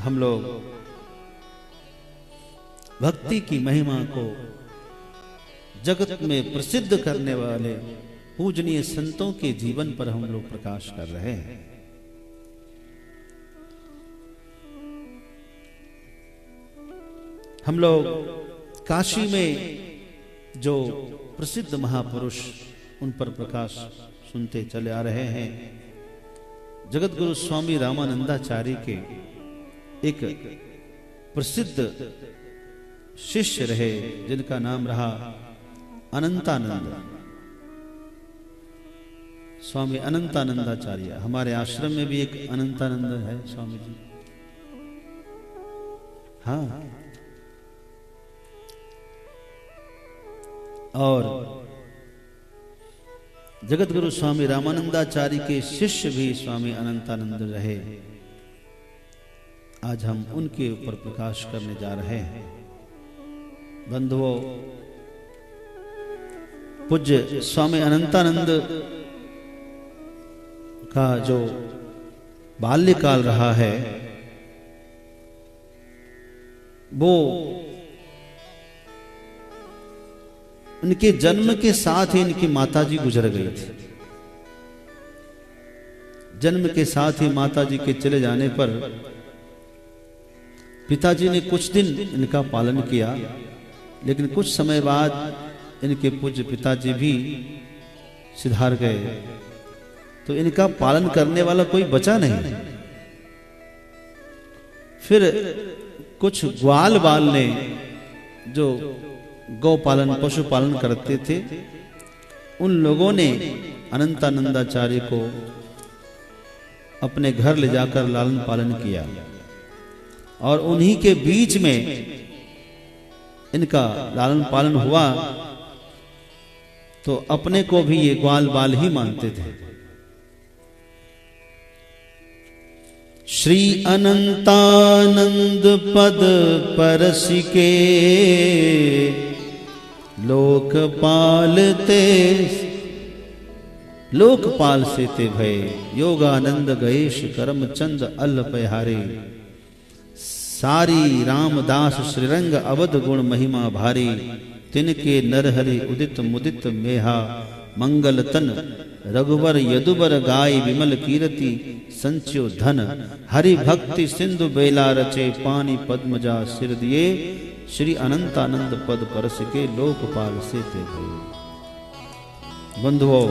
हम लोग भक्ति की महिमा को जगत में प्रसिद्ध करने वाले पूजनीय संतों के जीवन पर हम लोग प्रकाश कर रहे हैं। हम लोग काशी में जो प्रसिद्ध महापुरुष उन पर प्रकाश सुनते चले आ रहे हैं। जगत गुरु स्वामी रामानंदाचार्य के एक प्रसिद्ध शिष्य रहे जिनका नाम रहा अनंतानंद। स्वामी अनंतानंदाचार्य। हमारे आश्रम में भी एक अनंतानंद है स्वामी जी। हाँ, और जगत गुरु स्वामी रामानंदाचार्य के शिष्य भी स्वामी अनंतानंद रहे। आज हम उनके ऊपर प्रकाश करने जा रहे हैं। बंधुओं, पूज्य स्वामी अनंतानंद का जो बाल्यकाल रहा है वो उनके जन्म के साथ ही इनकी माताजी गुजर गई थी। जन्म के साथ ही माताजी के चले जाने पर पिताजी ने कुछ दिन इनका पालन किया, लेकिन कुछ समय बाद इनके पूज्य पिताजी भी सिधार गए, तो इनका पालन करने वाला कोई बचा नहीं। फिर कुछ ग्वाल बाल ने जो गौ पालन पशुपालन करते थे, उन लोगों ने अनंतानंदाचार्य को अपने घर ले जाकर लालन पालन किया और उन्हीं के बीच में इनका लालन पालन हुआ। तो अपने को भी ये ग्वाल बाल ही मानते थे। श्री अनंतानंद पद परसिके लोकपाल ते लोकपाल से ते भय योगानंद गएश करमचंद अल्पहारे सारी रामदास श्रीरंग अवध गुण महिमा भारी तिनके नरहरि उदित मुदित मेहा मंगल तन रघुवर यदुबर गाय विमल कीर्ति संच्यो धन हरि भक्ति सिंधु बेला रचे पानी पद्मजा सिर दिए श्री अनंतानंद पद परस के लोकपाल से ते भय। बंधुओं,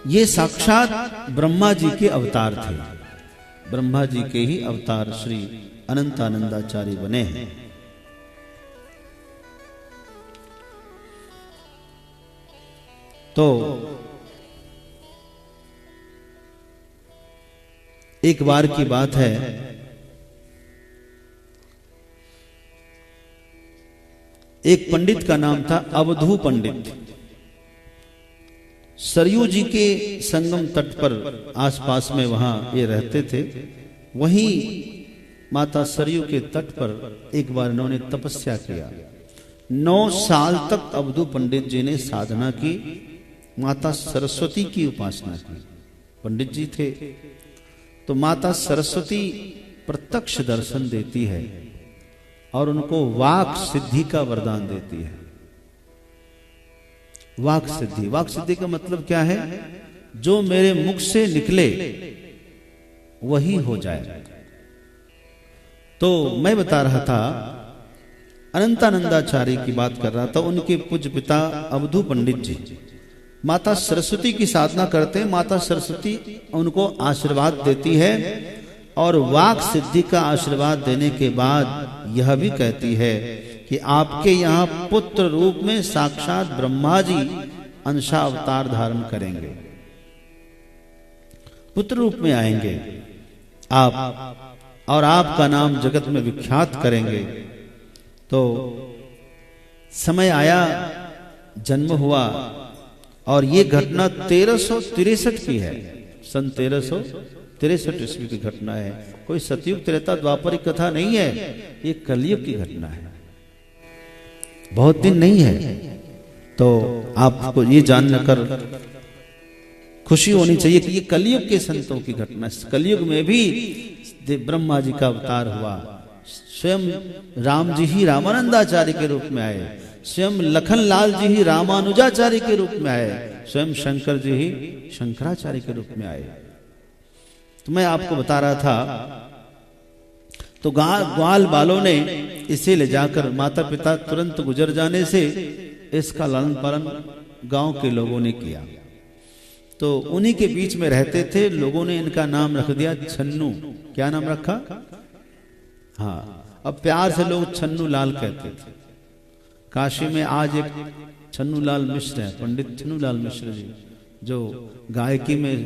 ये साक्षात ब्रह्मा जी के अवतार थे। ब्रह्मा जी के ही अवतार श्री अनंतानंदाचार्य बने हैं। तो एक बार की बात है, एक पंडित का नाम था अवधू पंडित। सरयू जी के संगम तट पर आसपास में वहां ये रहते थे। वहीं माता सरयू के तट पर एक बार इन्होंने तपस्या किया। 9 साल तक अवधू पंडित जी ने साधना की, माता सरस्वती की उपासना की। पंडित जी थे तो माता सरस्वती प्रत्यक्ष दर्शन देती है और उनको वाक सिद्धि का वरदान देती है। वाक सिद्धि, वाक सिद्धि का मतलब क्या है? जो मेरे मुख से निकले वही हो जाए। तो मैं बता रहा था, अनंतानंदाचार्य की बात कर रहा था। उनके पूज्य पिता अवधू पंडित जी माता सरस्वती की साधना करते हैं। माता सरस्वती उनको आशीर्वाद देती है और वाक सिद्धि का आशीर्वाद देने के बाद यह भी कहती है कि आपके यहाँ पुत्र रूप में साक्षात ब्रह्मा जी अंशावतार धारण करेंगे, पुत्र रूप में आएंगे आप, और आपका नाम जगत में विख्यात करेंगे। तो समय आया, जन्म हुआ, और ये घटना 1363 की है। सन 1363 ईस्वी की घटना है। कोई सतयुग त्रेता द्वापर की कथा नहीं है, ये कलयुग की घटना है। बहुत दिन नहीं है। तो आपको ये जानकर खुशी होनी चाहिए कि ये कलयुग के संतों की घटना। कलयुग में भी ब्रह्मा जी का अवतार हुआ, स्वयं राम जी ही रामानंदाचार्य के रूप में आए, स्वयं लखन लाल जी ही रामानुजाचार्य के रूप में आए, स्वयं शंकर जी ही शंकराचार्य के रूप में आए। तो मैं आपको बता रहा था, तो ग्वाल बालों ने इसे ले जाकर, माता पिता तुरंत गुजर जाने से इसका लालन पालन गांव के लोगों ने किया। तो उन्हीं के बीच में रहते थे, लोगों ने इनका नाम रख दिया छन्नू। क्या नाम रखा? हाँ, अब प्यार से लोग छन्नू लाल कहते थे। काशी में आज एक छन्नू लाल मिश्र है, पंडित छन्नू लाल मिश्र जी, जो गायकी में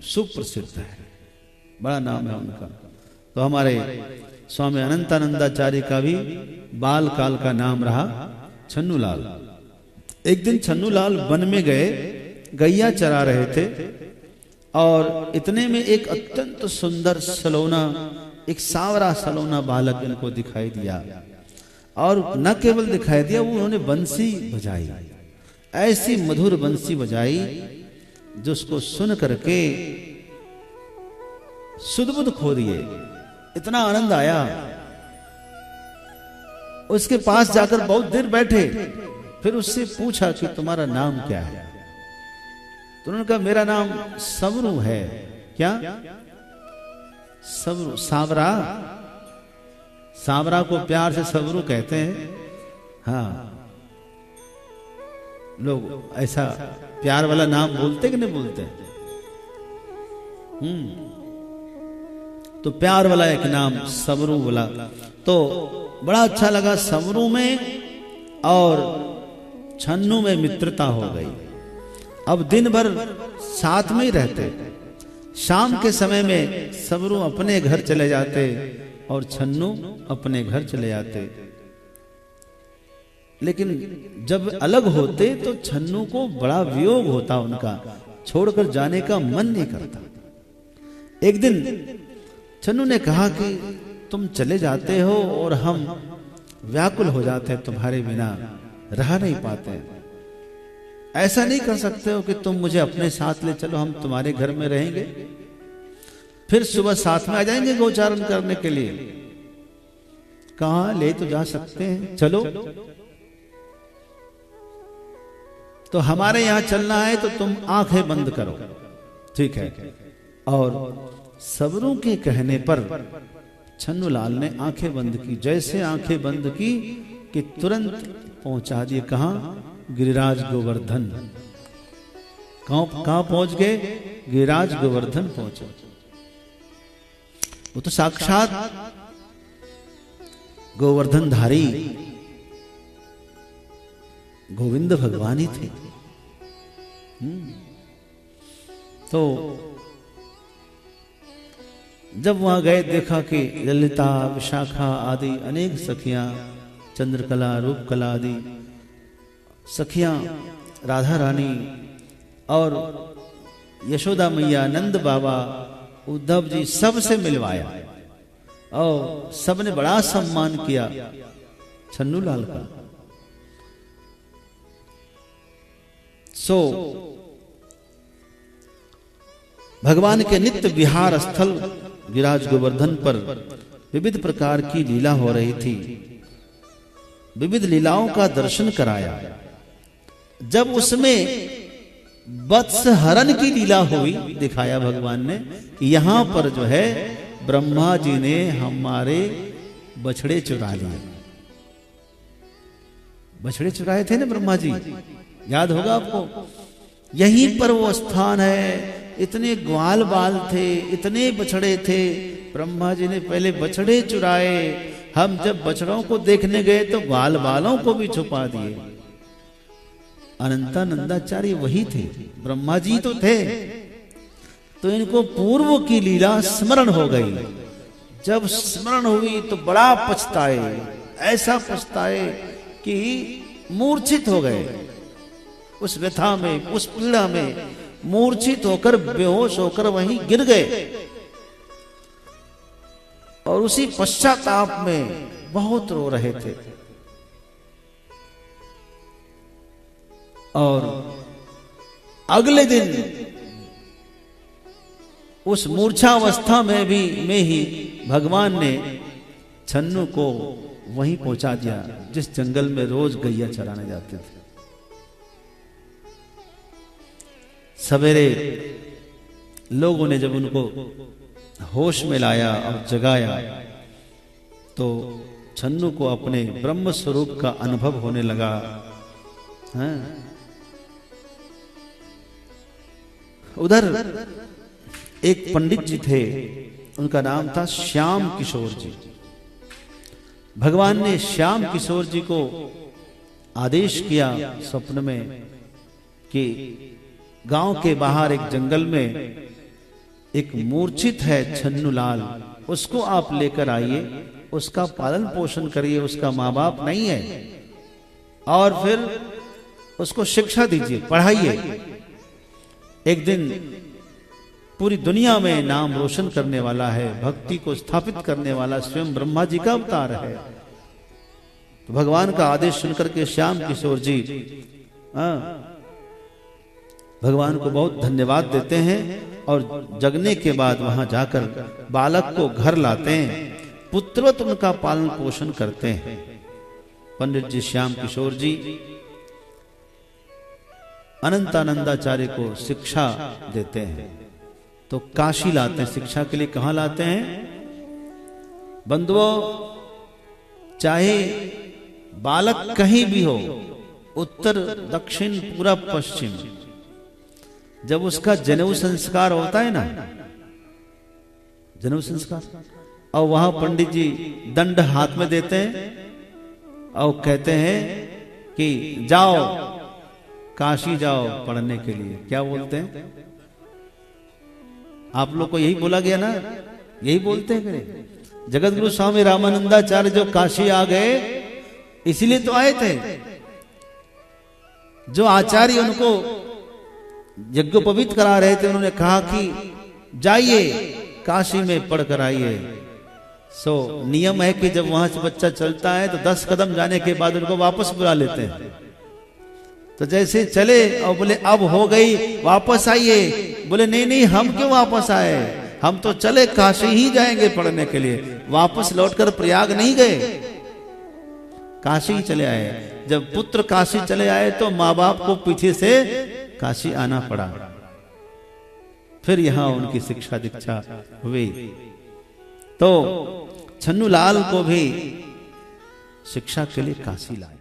सुप्रसिद्ध है, बड़ा नाम है उनका। तो हमारे स्वामी अनंतानंदाचार्य का भी बाल काल का नाम रहा छन्नू लाल। एक दिन छन्नू लाल वन में गए, गैया चरा रहे थे, और इतने में एक अत्यंत सुंदर सलोना, एक सांवरा सलोना बालक इनको दिखाई दिया। और न केवल दिखाई दिया, वो उन्होंने बंसी बजाई, ऐसी मधुर बंसी बजाई जिसको सुन करके सुध-बुध खो दिए, इतना आनंद आया। उसके पास जाकर बहुत देर बैठे, फिर उससे पूछा कि तुम्हारा नाम क्या है? तो उन्होंने कहा मेरा नाम सबरू है। क्या? सबरू, सांवरा। सांवरा को प्यार से सबरू कहते हैं। हाँ, लोग ऐसा प्यार वाला नाम बोलते कि नहीं बोलते? तो प्यार वाला एक नाम सबरू बोला, तो बड़ा अच्छा लगा सबरू में, और छन्नू में मित्रता हो गई। अब दिन भर साथ में ही रहते। शाम के समय में सबरू अपने घर चले जाते और छन्नू अपने घर चले जाते। लेकिन जब अलग होते तो छन्नू को बड़ा वियोग होता, उनका छोड़कर जाने का मन नहीं करता। एक दिन छन्नू ने कहा कि तुम चले जाते हो और हम व्याकुल हो जाते हैं, तुम्हारे बिना रह नहीं पाते। ऐसा नहीं कर सकते हो कि तुम मुझे अपने साथ ले चलो, हम तुम्हारे घर में रहेंगे, फिर सुबह साथ में आ जाएंगे गोचारण करने के लिए। कहा ले तो जा सकते हैं, चलो। तो हमारे यहां चलना है तो तुम आंखें बंद करो, ठीक है। और सबरू के कहने पर छन्नू लाल ने आंखें बंद की। जैसे आंखें बंद की कि तुरंत पहुंचा दिए, कहां? गिरिराज गोवर्धन। कहां पहुंच गए? गिरिराज गोवर्धन पहुंचे। वो तो साक्षात गोवर्धनधारी गोविंद भगवान ही थे। तो जब वहां गए, देखा कि ललिता, विशाखा आदि अनेक सखियां, चंद्रकला, रूपकला आदि सखियां, राधा रानी और यशोदा मैया, नंद बाबा, उद्धव जी, सबसे मिलवाया और सबने बड़ा सम्मान किया छन्नू लाल का। भगवान के नित्य विहार स्थल गिरिराज गोवर्धन पर विविध प्रकार की लीला हो रही थी। विविध लीलाओं का दर्शन कराया। जब उसमें वत्स हरण की लीला हुई, दिखाया भगवान ने कि यहां पर जो है ब्रह्मा जी ने हमारे बछड़े चुरा लिए। बछड़े चुराए थे ना ब्रह्मा जी, याद होगा आपको। यहीं पर वो स्थान है। इतने ग्वाल बाल थे, इतने बछड़े थे, ब्रह्मा जी ने पहले बछड़े चुराए। हम जब बछड़ों को देखने गए तो ग्वाल बालों को भी छुपा दिए। अनंतानंदाचार्य वही थे, ब्रह्मा जी तो थे। तो इनको पूर्व की लीला स्मरण हो गई। जब स्मरण हुई तो बड़ा पछताए, ऐसा पछताए कि मूर्छित हो गए। उस व्यथा में, उस पीड़ा में मूर्छित होकर, बेहोश होकर वहीं गिर गए। और उसी पश्चाताप में बहुत रो रहे थे। और अगले दिन उस मूर्छावस्था में ही भगवान ने छन्नू को वहीं पहुंचा दिया जिस जंगल में रोज गैया चराने जाते थे। सवेरे लोगों ने जब उनको होश में लाया और जगाया तो छन्नू को अपने ब्रह्म स्वरूप का अनुभव होने लगा। उधर एक पंडित जी थे, उनका नाम था श्याम किशोर जी। भगवान ने श्याम किशोर जी को आदेश किया स्वप्न में कि गांव के बाहर एक जंगल में एक मूर्छित है छन्नूलाल, उसको आप लेकर आइए, उसका पालन पोषण करिए, उसका माँ बाप नहीं है, और फिर उसको शिक्षा दीजिए, पढ़ाइए। एक दिन पूरी दुनिया में नाम रोशन करने वाला है, भक्ति को स्थापित करने वाला स्वयं ब्रह्मा जी का अवतार है। तो भगवान का आदेश सुनकर के श्याम किशोर जी भगवान को बहुत धन्यवाद देते हैं और जगने के बाद वहां जाकर बालक को घर लाते हैं, पुत्रवत उनका पालन पोषण करते हैं। पंडित जी श्याम किशोर जी अनंतानंदाचार्य को शिक्षा देते हैं, तो काशी लाते हैं शिक्षा के लिए। कहां लाते हैं? बंधुओं, चाहे बालक कहीं भी हो, उत्तर दक्षिण पूरब पश्चिम, जब उसका जनेऊ संस्कार होता है ना, जनेऊ संस्कार, और वहां पंडित जी दंड हाथ में देते हैं और कहते हैं कि जाओ काशी जाओ पढ़ने के लिए। क्या बोलते हैं? आप लोग को यही बोला गया ना, यही बोलते हैं। फिर जगत गुरु स्वामी रामानंदाचार्य जो काशी आ गए इसीलिए तो आए थे। जो आचार्य उनको यज्ञोपवीत करा रहे थे, उन्होंने कहा कि जाइए काशी में पढ़ कर आइए। सो नियम है कि जब वहां से बच्चा चलता है तो 10 कदम जाने के बाद उनको वापस बुला लेते हैं। तो जैसे चले और बोले अब हो गई, वापस आइए। बोले नहीं नहीं, हम क्यों वापस आए, हम तो चले काशी ही जाएंगे पढ़ने के लिए। वापस लौटकर प्रयाग नहीं गए, काशी ही चले आए। जब पुत्र काशी चले आए तो माँ बाप को पीछे से काशी आना पड़ा। फिर यहां उनकी शिक्षा दीक्षा हुई। तो छन्नूलाल को भी शिक्षा के लिए काशी लाए।